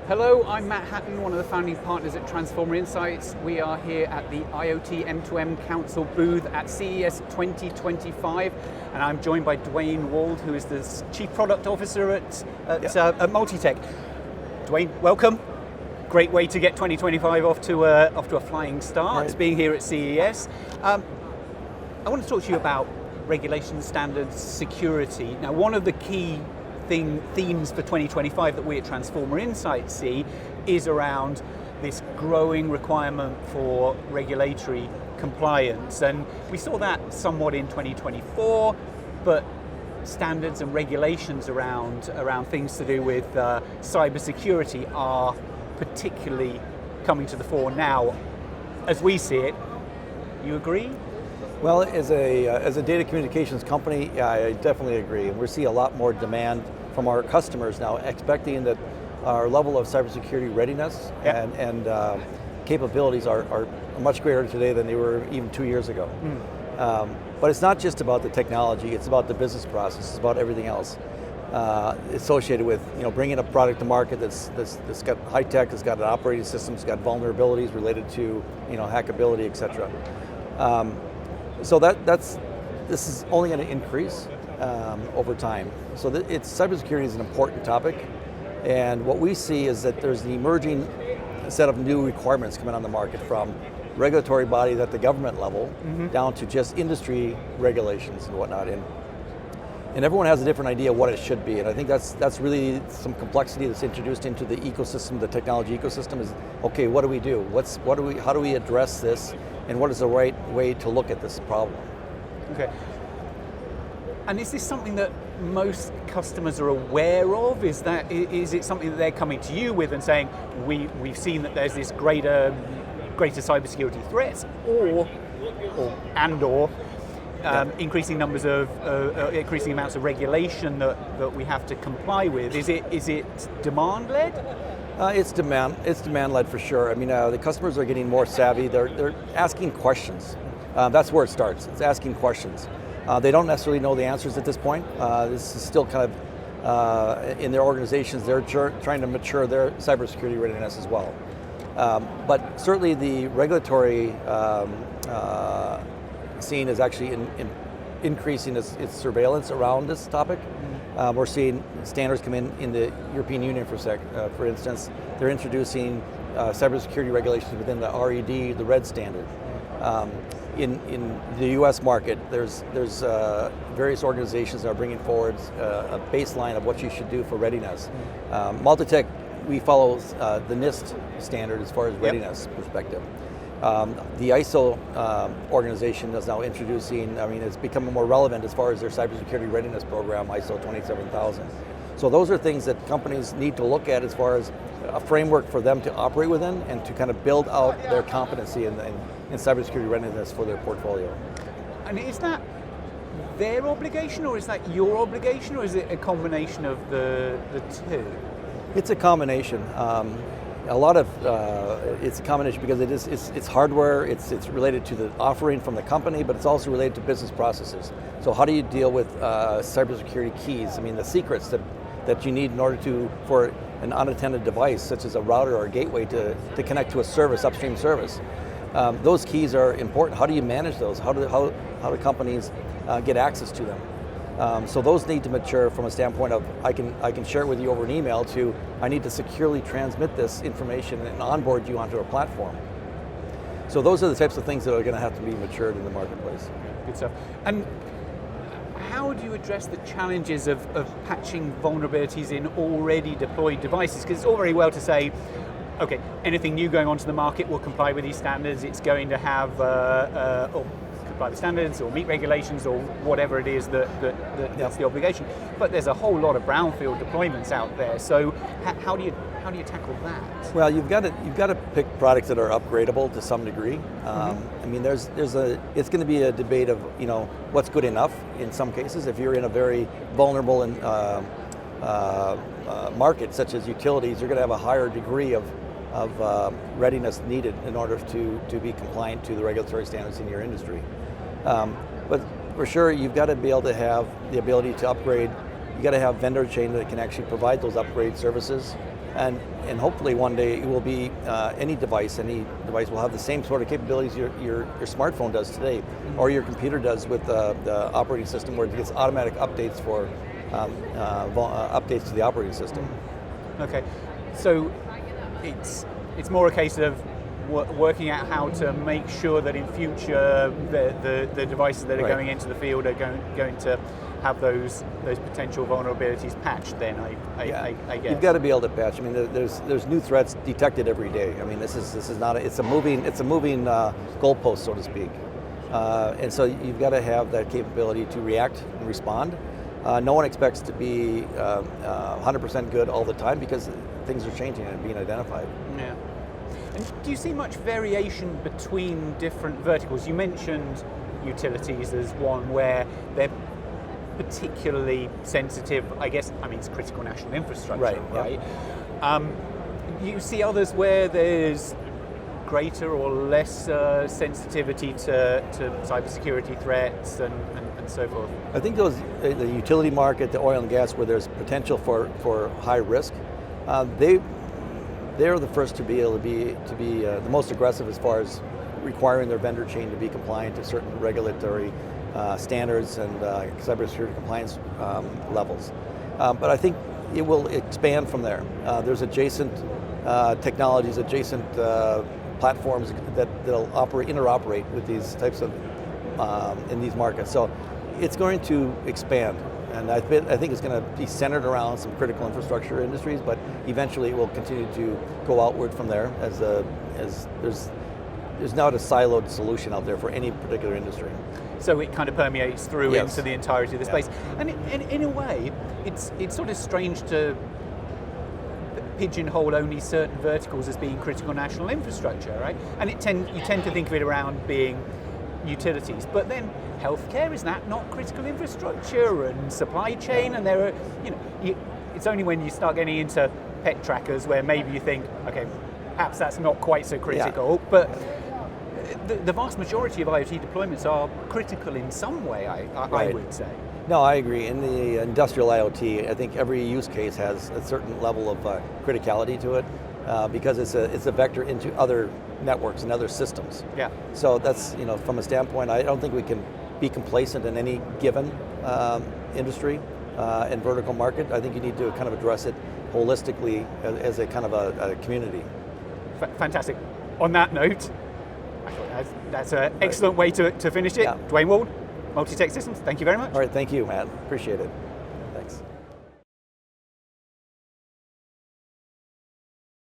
Hello, I'm Matt Hatton, one of the founding partners at Transformer Insights. We are here at the IoT M2M Council booth at CES 2025, and I'm joined by Dwayne Wald, who is the Chief Product Officer at MultiTech. Dwayne, welcome. Great way to get 2025 off to a flying start, right. Being here at CES. I want to talk to you about regulations, standards, security. Now, one of the key themes for 2025 that we at Transformer Insights see is around this growing requirement for regulatory compliance, and we saw that somewhat in 2024, but standards and regulations around things to do with cybersecurity are particularly coming to the fore now, as we see it. You agree? Well, as a data communications company, yeah, I definitely agree. And we see a lot more demand from our customers now, expecting that our level of cybersecurity readiness and capabilities are much greater today than they were even 2 years ago. But it's not just about the technology; it's about the business process. It's about everything else associated with bringing a product to market that's got high tech, it's got an operating system, it's got vulnerabilities related to hackability, etc. So this is only going to increase over time. So cybersecurity is an important topic, and what we see is that there's an emerging set of new requirements coming on the market, from regulatory bodies at the government level down to just industry regulations and whatnot. And everyone has a different idea what it should be, and I think that's really some complexity that's introduced into the ecosystem, the technology ecosystem. Is okay, what do we do? How do we address this? And what is the right way to look at this problem? Okay. And is this something that most customers are aware of? Is it something that they're coming to you with and saying, we've seen that there's this greater cybersecurity threats, or increasing numbers of increasing amounts of regulation that we have to comply with? Is it demand led? It's demand-led for sure. I mean, the customers are getting more savvy. They're asking questions. That's where it starts. It's asking questions. They don't necessarily know the answers at this point. This is still kind of in their organizations. They're trying to mature their cybersecurity readiness as well. But certainly, the regulatory scene is actually increasing its surveillance around this topic. We're seeing standards come in the European Union, for instance. They're introducing cybersecurity regulations within the RED, the RED standard. In the U.S. market, there's various organizations that are bringing forward a baseline of what you should do for readiness. MultiTech, we follow the NIST standard as far as readiness perspective. The ISO organization is now introducing, it's becoming more relevant as far as their cybersecurity readiness program, ISO 27000. So those are things that companies need to look at as far as a framework for them to operate within and to kind of build out their competency in cybersecurity readiness for their portfolio. And is that their obligation, or is that your obligation, or is it a combination of the two? It's a combination. It's a combination because it's hardware, it's related to the offering from the company, but it's also related to business processes. So how do you deal with cybersecurity keys? I mean, the secrets that you need in order for an unattended device, such as a router or a gateway to connect to a service, upstream service. Those keys are important. How do you manage those? How do companies get access to them? So those need to mature from a standpoint of I can share it with you over an email to I need to securely transmit this information and onboard you onto a platform. So those are the types of things that are going to have to be matured in the marketplace. Good stuff. And how do you address the challenges of patching vulnerabilities in already deployed devices? Because it's all very well to say, okay, anything new going onto the market will comply with these standards. It's going to have comply with standards or meet regulations or whatever it is that's the obligation. But there's a whole lot of brownfield deployments out there. So how do you tackle that? Well, you've got to pick products that are upgradable to some degree. I mean, it's going to be a debate of what's good enough in some cases. If you're in a very vulnerable and market such as utilities, you're going to have a higher degree of readiness needed in order to be compliant to the regulatory standards in your industry. But for sure, you've got to be able to have the ability to upgrade. You got to have vendor chain that can actually provide those upgrade services. And hopefully one day it will be any device will have the same sort of capabilities your smartphone does today, or your computer does with the operating system, where it gets automatic updates for updates to the operating system. Okay, so it's more a case of working out how to make sure that in future the devices that are going into the field are going to have those potential vulnerabilities patched. Then I guess you've got to be able to patch. I mean, there's new threats detected every day. I mean, this is not it's a moving goalpost, so to speak. And so you've got to have that capability to react and respond. No one expects to be 100% good all the time, because things are changing and being identified. Yeah. And do you see much variation between different verticals? You mentioned utilities as one where they're particularly sensitive, I guess. I mean, it's critical national infrastructure, right? You see others where there's greater or less sensitivity to cybersecurity threats and so forth. I think the utility market, the oil and gas, where there's potential for high risk, they're the first to be able to be the most aggressive as far as requiring their vendor chain to be compliant to certain regulatory standards and cybersecurity compliance levels. But I think it will expand from there. There's adjacent technologies, adjacent platforms that'll interoperate with these types of in these markets. So it's going to expand. And I think it's going to be centered around some critical infrastructure industries, but eventually it will continue to go outward from there, as there's not a siloed solution out there for any particular industry. So it kind of permeates through into the entirety of the space. And in a way, it's sort of strange to pigeonhole only certain verticals as being critical national infrastructure, right? And you tend to think of it around being utilities, but then healthcare, is that not critical infrastructure, and supply chain? And there are, it's only when you start getting into pet trackers where maybe you think, okay, perhaps that's not quite so critical, but the vast majority of IoT deployments are critical in some way, I would say. No, I agree. In the industrial IoT, I think every use case has a certain level of criticality to it, because it's a vector into other networks and other systems. Yeah. So that's, from a standpoint, I don't think we can be complacent in any given industry and vertical market. I think you need to kind of address it holistically as a kind of a community. Fantastic. On that note, I thought that's an excellent way to finish it. Yeah. Dwayne Wald, MultiTech Systems, thank you very much. All right, thank you, Matt. Appreciate it.